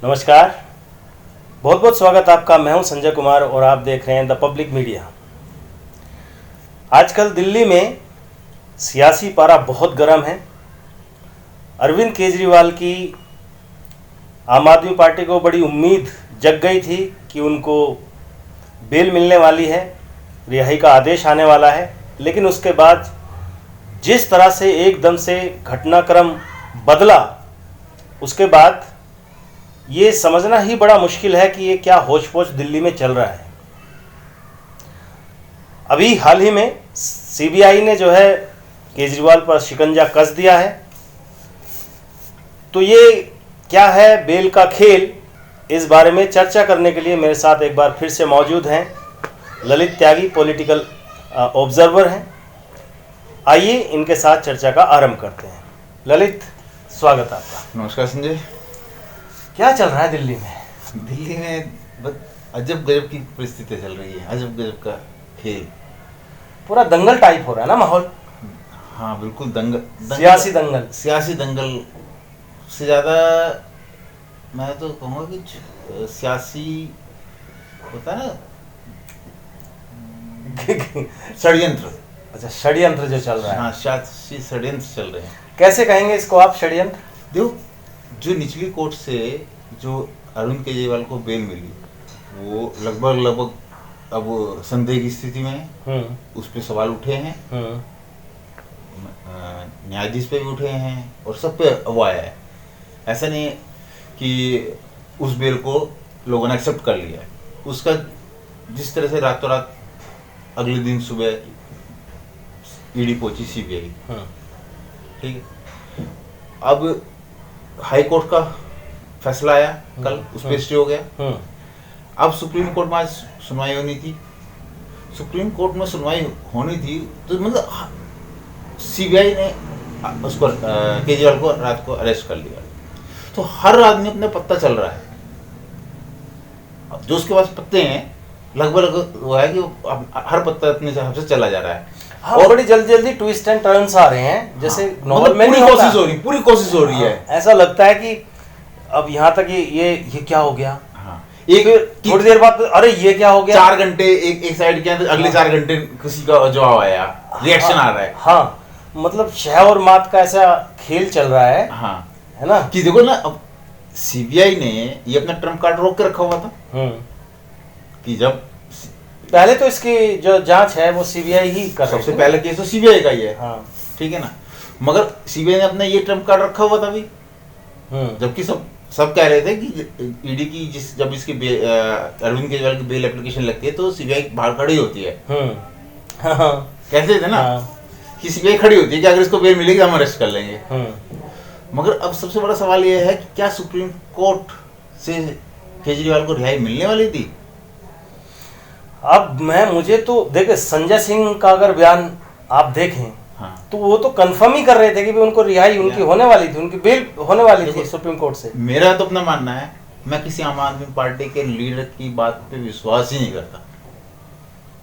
नमस्कार, बहुत बहुत स्वागत आपका। मैं हूं संजय कुमार और आप देख रहे हैं द पब्लिक मीडिया। आजकल दिल्ली में सियासी पारा बहुत गर्म है। अरविंद केजरीवाल की आम आदमी पार्टी को बड़ी उम्मीद जग गई थी कि उनको बेल मिलने वाली है, रिहाई का आदेश आने वाला है। लेकिन उसके बाद जिस तरह से एकदम से घटनाक्रम बदला, उसके बाद ये समझना ही बड़ा मुश्किल है कि ये क्या होच-पोच दिल्ली में चल रहा है। अभी हाल ही में सीबीआई ने जो है केजरीवाल पर शिकंजा कस दिया है। तो ये क्या है बेल का खेल, इस बारे में चर्चा करने के लिए मेरे साथ एक बार फिर से मौजूद हैं ललित त्यागी, पॉलिटिकल ऑब्जर्वर हैं। आइए इनके साथ चर्चा का आरंभ करते हैं। ललित, स्वागत आपका। नमस्कार संजय। क्या चल रहा है दिल्ली में? दिल्ली में अजब गजब की परिस्थिति चल रही है, अजब गजब का खेल। पूरा दंगल टाइप हो रहा है ना माहौल? हाँ बिल्कुल, दंगल, सियासी दंगल। सियासी दंगल से ज़्यादा मैं तो कहूँगा कि सियासी होता है ना, षड्यंत्र। अच्छा, षड्यंत्र जो चल रहा है। हाँ, सियासी षड्यंत्र चल रहे हैं। कैसे कहेंगे इसको आप, षड्यंत्र? देखो, जो निचली कोर्ट से जो अरविंद केजरीवाल को बेल मिली, वो लगभग अब संदेह की स्थिति में है। उस पर सवाल उठे हैं, न्यायाधीश पे भी उठे हैं और सब पे वो आया है। ऐसा नहीं है कि उस बेल को लोगों ने एक्सेप्ट कर लिया है। उसका जिस तरह से रातों रात अगले दिन सुबह ईडी पहुंची सीबीआई, ठीक है। अब हाई कोर्ट का फैसला आया कल, उस पर स्टे हो गया। अब सुप्रीम कोर्ट में आज सुनवाई होनी थी। सुप्रीम कोर्ट में सुनवाई होनी थी तो मतलब सीबीआई ने उसको केजरीवाल को रात को अरेस्ट कर लिया। तो हर आदमी अपने पत्ता चल रहा है। जो उसके पास पत्ते हैं लगभग वो है कि हर पत्ता अपने हिसाब से चला जा रहा है। हाँ, और बड़ी जल्दी टविस्ट एंड टर्न्स आ रहे हैं, जैसे नॉवल में नहीं कोशिश हो रही, पूरी कोशिश हो रही है। ऐसा लगता है कि अब यहाँ तक ये क्या हो गया। हाँ, एक थोड़ी देर बाद अरे ये क्या हो गया। 4 घंटे एक साइड के अंदर, अगले 4 घंटे किसी का जवाब आया, रिएक्शन आ रहा है। हाँ, मतलब शह और मात का ऐसा खेल चल रहा है। हाँ, है ना, कि देखो ना, अब सीबीआई ने ये अपना ट्रम्प कार्ड रोक के रखा हुआ था कि जब पहले तो इसकी जो जांच है वो सीबीआई ही कर रही है। सबसे पहले केस तो सीबीआई का ही है। हाँ, ठीक है ना, मगर सीबीआई ने अपना ये ट्रम्प कार्ड रखा हुआ था अभी। जबकि सब कह रहे थे कि ईडी की जब इसकी अरविंद केजरीवाल की बेल एप्लीकेशन लगती है तो सीबीआई बाहर खड़ी होती है। कहते थे ना कि सीबीआई खड़ी होती है कि अगर इसको बेल मिलेगी हम अरेस्ट कर लेंगे। मगर अब सबसे बड़ा सवाल यह है कि क्या सुप्रीम कोर्ट से केजरीवाल को रिहाई मिलने वाली थी? अब मुझे तो देखे, संजय सिंह का अगर बयान आप देखें, हाँ, तो वो तो कंफर्म ही कर रहे थे कि उनको रिहाई उनकी होने वाली थी, उनकी बेल होने वाली थी सुप्रीम कोर्ट से। मेरा तो अपना मानना है, मैं किसी आम आदमी पार्टी के लीडर की बात पे विश्वास ही नहीं करता।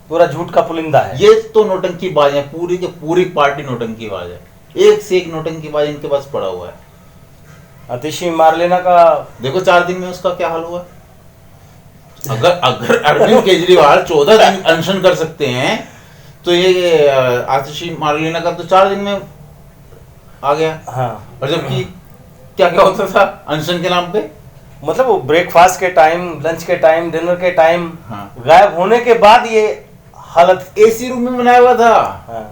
पूरा झूठ का पुलिंदा है। ये तो नौटंकीबाज है, पूरी की पूरी पार्टी नौटंकीबाज है। एक से एक नौटंकीबाज इनके पास पड़ा हुआ है। आतिशी मारलेना का देखो 4 दिन में उसका क्या हाल हुआ। अगर अरविंद केजरीवाल 14 दिन अनशन कर सकते हैं तो ये आतिशी मारलेना का तो 4 दिन में आ गया। हाँ, और जबकि क्या होता था अनशन के नाम पे, मतलब वो ब्रेकफास्ट के टाइम, लंच के टाइम, डिनर के टाइम, हाँ, गायब होने के बाद ये हालत। एसी रूम में बनाया हुआ था। हाँ,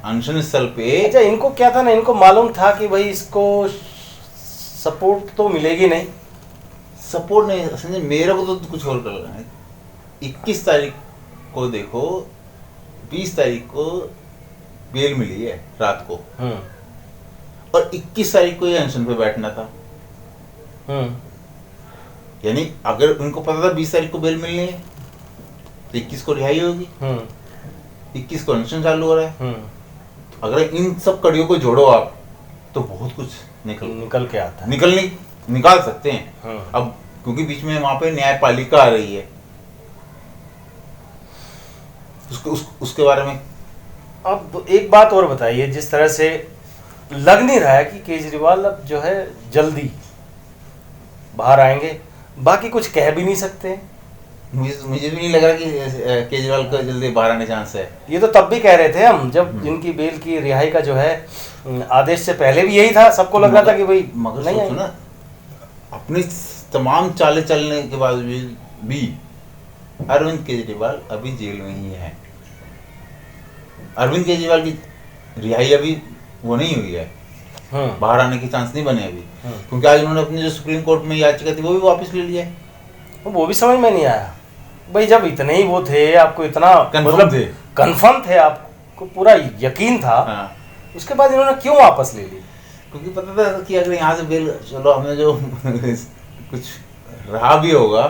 अनशन स्थल पे। अच्छा, इनको क्या था ना, इनको मालूम था कि भाई इसको सपोर्ट तो मिलेगी नहीं। सपोर्ट नहीं समझे, मेरे को तो कुछ और कर रहा है। 21 तारीख को देखो, 20 तारीख को बेल मिली है रात को, और 21 तारीख को ये अनशन पे बैठना था। यानी अगर उनको पता था 20 तारीख को बेल मिलनी है तो 21 को रिहाई होगी, 21 को अनशन चालू हो रहा है। तो अगर इन सब कड़ियों को जोड़ो आप तो बहुत कुछ निकल के आता है, निकाल सकते हैं। अब क्योंकि बीच में वहां पे न्यायपालिका आ रही है, उसके बारे में अब एक बात और बताइए। जिस तरह से लग नहीं रहा है कि केजरीवाल अब जो है जल्दी बाहर आएंगे, बाकी कुछ कह भी नहीं सकते। मुझे भी नहीं लग रहा कि केजरीवाल को जल्दी बाहर आने चांस है। ये तो तब भी कह रहे थे हम, जब इनकी बेल की रिहाई का जो है आदेश से पहले भी यही था, सबको लग रहा था कि भाई मगर नहीं सोचो ना, अपनी तमाम चालें चलने के बाद भी अरविंद केजरीवाल अभी जेल में ही है। अरविंद केजरीवाल की रिहाई अभी वो नहीं हुई है, बाहर आने के चांस नहीं बने अभी, क्योंकि आज उन्होंने अपनी जो सुप्रीम कोर्ट में याचिका थी वो भी वापस ले लिया है। वो भी समझ में नहीं आया भाई, जब इतने ही वो थे, आपको इतना कंफर्म थे, आपको पूरा यकीन था, हाँ। उसके बाद इन्होंने क्यों वापस ले ली? क्योंकि पता था कि अगर यहाँ से बेल, चलो हमें जो कुछ रहा भी होगा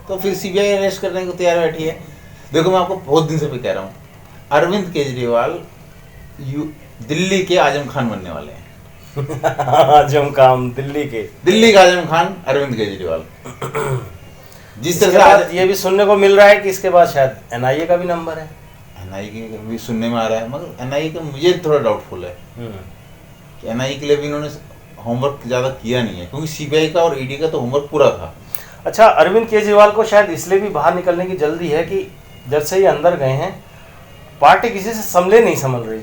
तो फिर सीबीआई अरेस्ट करने को तैयार बैठी है। देखो मैं आपको बहुत दिन से भी कह रहा हूँ, अरविंद केजरीवाल दिल्ली के आजम खान बनने वाले हैं। आजम खान, दिल्ली का आजम खान अरविंद केजरीवाल। जिस तरह से ये भी सुनने को मिल रहा है कि इसके बाद शायद एनआईए का भी नंबर है। एनआईए का भी सुनने में आ रहा है, मगर एनआईए का मुझे थोड़ा डाउटफुल है कि एनआईए के लिए भी इन्होंने होमवर्क ज़्यादा किया नहीं है, क्योंकि सीबीआई का और ईडी का तो होमवर्क पूरा था। अच्छा, अरविंद केजरीवाल को शायद इसलिए भी बाहर निकलने की जल्दी है कि जब से ये अंदर गए हैं पार्टी किसी से संभले नहीं संभल रही।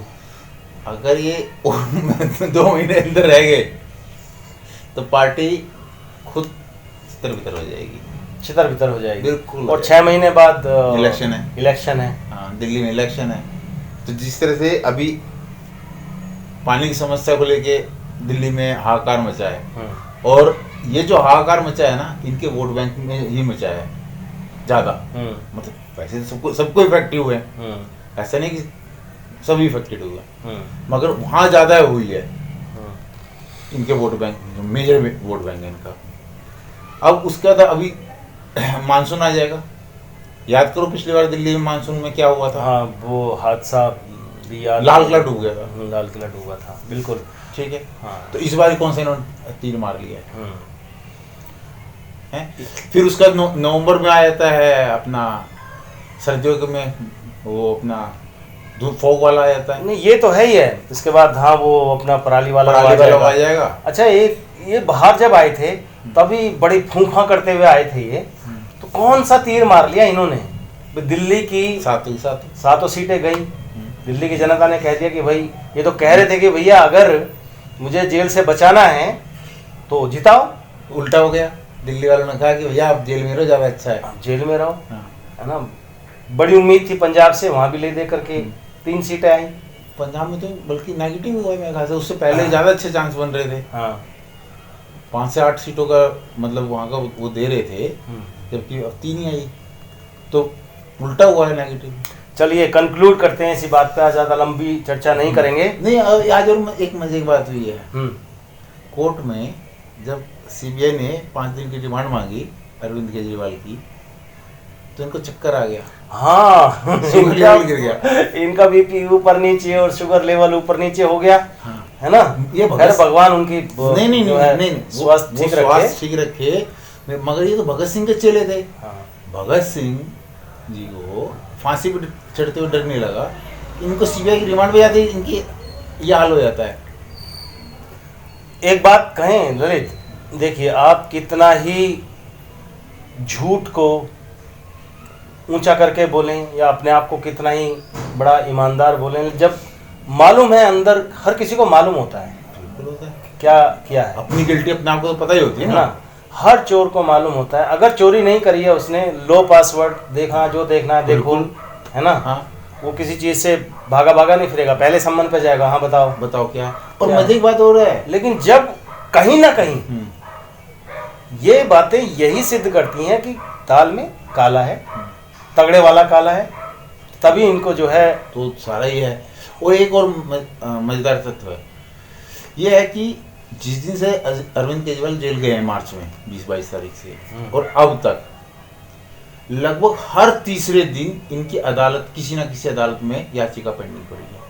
अगर ये 2 महीने अंदर रह गए तो पार्टी खुद तितर-बितर हो जाएगी, छितर-बितर हो जाएगी, बिल्कुल। और 6 महीने बाद इलेक्शन है। हाँ, दिल्ली में इलेक्शन है। तो जिस तरह से अभी पानी की समस्या को लेके दिल्ली में हाहाकार मचा है, और ये जो हाहाकार मचा है ना, इनके वोट बैंक में ही मचा है ज़्यादा। मतलब वैसे तो सबको इफेक्टिव है, ऐसा नहीं कि सभी इफेक्टेड हुए, मगर वहाँ ज़्यादा हुई है इनके vote bank, major vote bank है इनका। अब उसके बाद अभी मानसून आ जाएगा। याद करो पिछली बार दिल्ली में मानसून में क्या हुआ था। हाँ, वो हादसा भी याद, लाल किला डूब गया था। लाल किला डूबा था, बिल्कुल ठीक है। हाँ। तो इस बार कौन सा इन्होंने तीर मार लिया है? फिर उसका नवंबर में आ जाता है अपना सर्दियों के में वो अपना फॉग वाला आ जाता है। नहीं, ये तो है ही है। इसके बाद हाँ, वो अपना पराली वाला आ जाएगा। अच्छा, ये बाहर जब आए थे तभी बड़ी फूंफा करते हुए आए थे ये, तो कौन सा तीर मार लिया इन्होंने? दिल्ली की सातों सीटें गई। दिल्ली की जनता ने कह दिया कि भाई, ये तो कह रहे थे कि भैया अगर मुझे जेल से बचाना है तो जिताओ। उल्टा हो गया, दिल्ली वालों ने कहा कि भैया आप जेल में रहो, ज़्यादा अच्छा है, आप जेल में रहो, है ना। बड़ी उम्मीद थी पंजाब से, वहाँ भी ले दे करके 3 सीटें आई। पंजाब में तो बल्कि नेगेटिव हुआ है मेरे ख्याल से, उससे पहले ज़्यादा अच्छे चांस बन रहे थे। हाँ, 5 से 8 सीटों का मतलब वहाँ का वो दे रहे थे, जबकि अब 3 ही आई, तो उल्टा हुआ है, नेगेटिव। चलिए कंक्लूड करते हैं इसी बात पे, आज ज़्यादा लंबी चर्चा नहीं करेंगे। नहीं, आज और एक मजे की बात हुई है। कोर्ट में जब सीबीआई ने 5 दिन की रिमांड मांगी अरविंद केजरीवाल की, तो इनको चक्कर आ गया। हाँ, शुगर लेवल गिर गया, इनका बीपी ऊपर नीचे और शुगर लेवल ऊपर नीचे हो गया। हाँ। है ना। ये भगवान उनकी नहीं स्वास्थ्य ठीक रखे, मगर ये तो भगत सिंह के चेले थे। हाँ। भगत सिंह जी को फांसी पर चढ़ते हुए डर नहीं लगा, इनको सीबीआई की रिमांड पे जाते ही इनकी ये हाल हो जाता है। एक बात कहें ललित, देखिए आप कितना ही झूठ को ऊंचा करके बोलें या अपने आप को कितना ही बड़ा ईमानदार बोलें, जब मालूम है अंदर, हर किसी को मालूम होता है क्या किया है। अपनी गिल्टी अपने आप को तो पता ही होती है ना। हर चोर को मालूम होता है, अगर चोरी नहीं करी है उसने, लो पासवर्ड देखा, जो देखना है देखो, है ना। हाँ। वो किसी चीज से भागा नहीं फिरेगा, पहले सम्मान पे जाएगा। हाँ, बताओ क्या। और मजे की बात हो रहा है, लेकिन जब कहीं ना कहीं ये बातें यही सिद्ध करती हैं कि दाल में काला है, तगड़े वाला काला है, तभी इनको जो है तो सारा ही है। और एक और मजेदार तथ्य है, ये है कि जिस दिन से अरविंद केजरीवाल जेल गए हैं मार्च में 20-22 तारीख से, और अब तक लगभग हर तीसरे दिन इनकी अदालत, किसी ना किसी अदालत में याचिका पेंडिंग पड़ी है।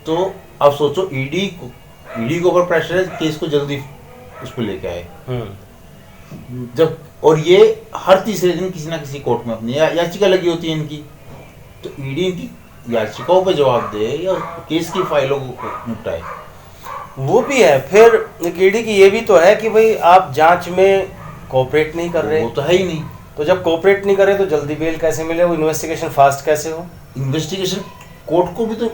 तो अब सोचो, ईडी के ऊपर प्रेशर है, केस को जल्दी उस पर लेके आए जब, और ये हर तीसरे दिन किसी ना किसी कोर्ट में अपनी याचिका लगी होती है इनकी, तो ईडी इनकी याचिकाओं पर जवाब दे या केस की फाइलों को निपटाए। वो भी है। फिर ईडी की ये भी तो है कि भाई आप जांच में कोऑपरेट नहीं कर रहे, वो तो है ही नहीं। तो जब कोऑपरेट नहीं करे तो जल्दी बेल कैसे मिले, वो इन्वेस्टिगेशन फास्ट कैसे हो? इन्वेस्टिगेशन कोर्ट को भी तो,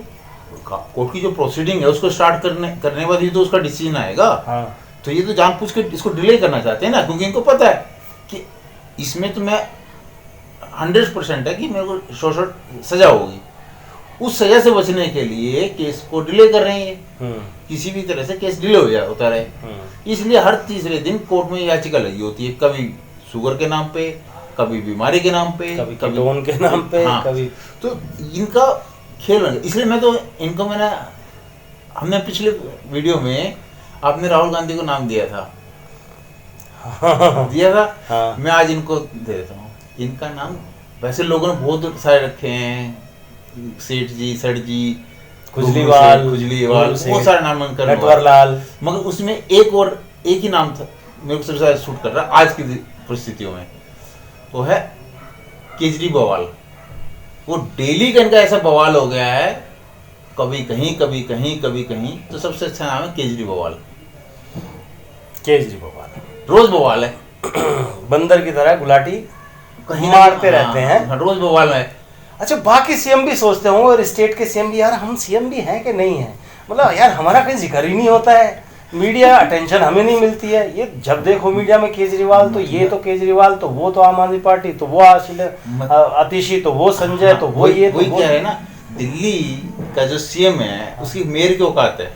कोर्ट की जो प्रोसीडिंग है उसको स्टार्ट करने बाद ही तो उसका डिसीजन आएगा। हाँ। तो ये तो जानबूझ के इसको डिले करना चाहते हैं ना, क्योंकि इनको पता है कि इसमें तो मैं 100% है कि मेरे को शॉर्ट सजा होगी। उस सजा से बचने के लिए केस को डिले कर रहे हैं, किसी भी तरह से केस डिले होता रहे। इसलिए हर तीसरे दिन कोर्ट में याचिका लगी होती है, कभी शुगर के नाम पे, कभी बीमारी के नाम पे, कभी लोन के नाम पे। हाँ, कभी तो इनका खेल है। इसलिए हमने पिछले वीडियो में आपने राहुल गांधी को नाम दिया था। हाँ। मैं आज इनको दे देता हूँ। इनका नाम वैसे लोगों ने बहुत सारे रखे हैं, सेठ जी, सर जी, खुजलीवाल, बहुत सारे नाम नटवरलाल, मगर उसमें एक ही नाम था मेरे को सबसे ज्यादा सूट कर रहा आज की परिस्थितियों में, वो है केजरीवाल। वो डेली का इनका ऐसा बवाल हो गया है, कभी कहीं कभी कहीं कभी कहीं, तो सबसे अच्छा नाम है केजरीवाल। रोज बवाल है बंदर की तरह गुलाटी कहीं मारते रहते हैं, रोज बवाल है। अच्छा, बाकी सीएम भी सोचते होंगे और स्टेट के सीएम भी, यार हम सीएम भी हैं कि नहीं है, मतलब यार हमारा कहीं जिक्र ही नहीं होता है, मीडिया अटेंशन हमें नहीं मिलती है। ये जब देखो मीडिया में केजरीवाल, तो ये तो केजरीवाल, तो वो तो आम आदमी पार्टी, तो वो आतिशी, तो वो संजय, तो वो ये, वही क्या है ना, दिल्ली का जो सीएम है उसकी मेयर की औकात है,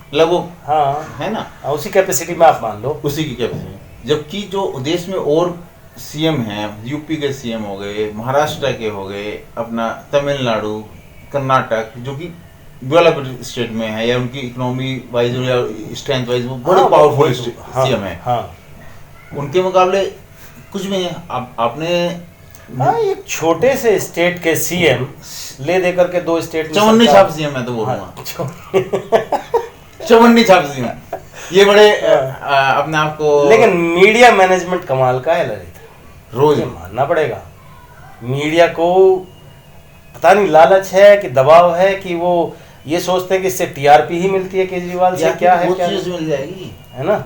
मतलब वो हाँ है ना, उसी कैपेसिटी में आप मान लो, उसी की कैपेसिटी। जबकि जो देश में और सीएम हैं, यूपी के सीएम हो गए, महाराष्ट्र के हो गए, अपना तमिलनाडु, कर्नाटक, जो कि डेवलप्ड स्टेट में है, या उनकी इकोनॉमी वाइज या स्ट्रेंथ वाइज वो बड़े पावरफुल सीएम है, उनके मुकाबले कुछ भी है। आपने एक छोटे से स्टेट के सीएम ले दे करके 2 स्टेट में चवन्नी छाप सीएम है, तो बोलूंगा चवन्नी छाप सीएम, ये बड़े अपने आप को। लेकिन मीडिया मैनेजमेंट कमाल का है ललित, रोज मानना पड़ेगा। मीडिया को पता नहीं लालच है कि दबाव है कि वो ये सोचते हैं कि इससे टीआरपी ही मिलती है केजरीवाल से, क्या है, क्या मिल जाएगी, है ना,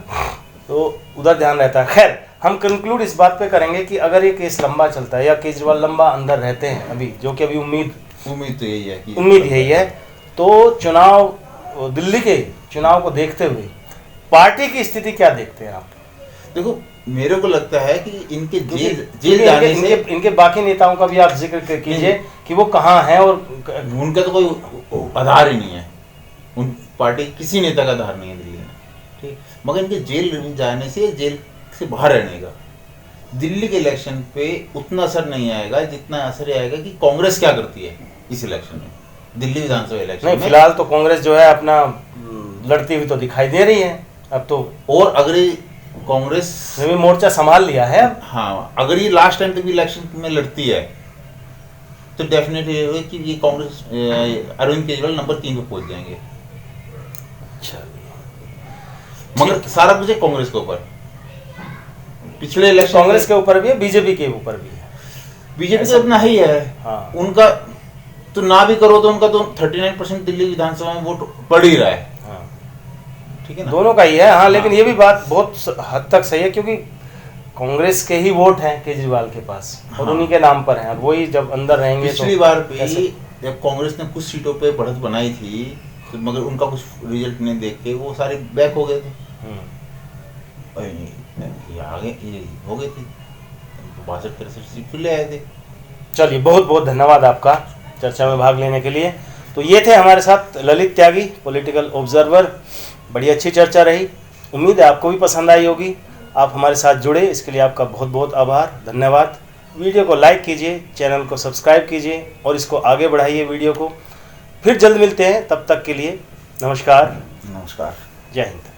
तो उधर ध्यान रहता है। खैर, हम कंक्लूड इस बात पे करेंगे कि अगर ये केस लंबा चलता है या केजरीवाल लंबा अंदर रहते हैं अभी, जो कि अभी उम्मीद तो यही है कि उम्मीद यही है, तो चुनाव, दिल्ली के चुनाव को देखते हुए पार्टी की स्थिति क्या देखते हैं आप? देखो, मेरे को लगता है कि इनके जेल जाने से इनके बाकी नेताओं का भी आप जिक्र कीजिए कि वो कहाँ हैं, और उनका तो कोई आधार ही नहीं है, उन पार्टी किसी नेता का आधार नहीं है दिल्ली में, ठीक। मगर इनके जेल जाने से, जेल से बाहर रहने का दिल्ली के इलेक्शन पे उतना असर नहीं आएगा जितना असर आएगा कि कांग्रेस क्या करती है इस इलेक्शन में, दिल्ली विधानसभा इलेक्शन में। फिलहाल तो कांग्रेस जो है अपना लड़ती हुई तो दिखाई दे रही है अब तो, और अगर कांग्रेस ने भी मोर्चा संभाल लिया है। हाँ, अगर ये लास्ट टाइम तक भी इलेक्शन में लड़ती है तो डेफिनेटली ये कि ये कांग्रेस अरविंद केजरीवाल नंबर 3 पे पहुंच जाएंगे। मगर सारा कुछ है कांग्रेस के ऊपर, पिछले इलेक्शन कांग्रेस के ऊपर भी है, बीजेपी के ऊपर भी है, बीजेपी तो अपना ही है। हाँ। उनका तो ना भी करो तो उनका तो 39% दिल्ली विधानसभा में वोट पड़ ही रहा है, ठीक है ना, दोनों का ही है। हाँ, लेकिन ये भी बात बहुत हद तक सही है, क्योंकि कांग्रेस के ही वोट हैं केजरीवाल के पास, और उन्हीं के नाम पर हैं, वही जब अंदर रहेंगे। पिछली बार भी जब कांग्रेस ने कुछ सीटों पे बढ़त बनाई थी, तो मगर उनका कुछ रिजल्ट नहीं देख के वो सारे बैक हो गए थे, आगे हो गए थे, 62-63 सीट फिर ले आए थे। चलिए, बहुत बहुत धन्यवाद आपका चर्चा में भाग लेने के लिए। तो ये थे हमारे साथ ललित त्यागी, पॉलिटिकल ऑब्जर्वर। बड़ी अच्छी चर्चा रही, उम्मीद है आपको भी पसंद आई होगी। आप हमारे साथ जुड़े, इसके लिए आपका बहुत बहुत आभार, धन्यवाद। वीडियो को लाइक कीजिए, चैनल को सब्सक्राइब कीजिए और इसको आगे बढ़ाइए वीडियो को। फिर जल्द मिलते हैं, तब तक के लिए नमस्कार। नमस्कार, जय हिंद।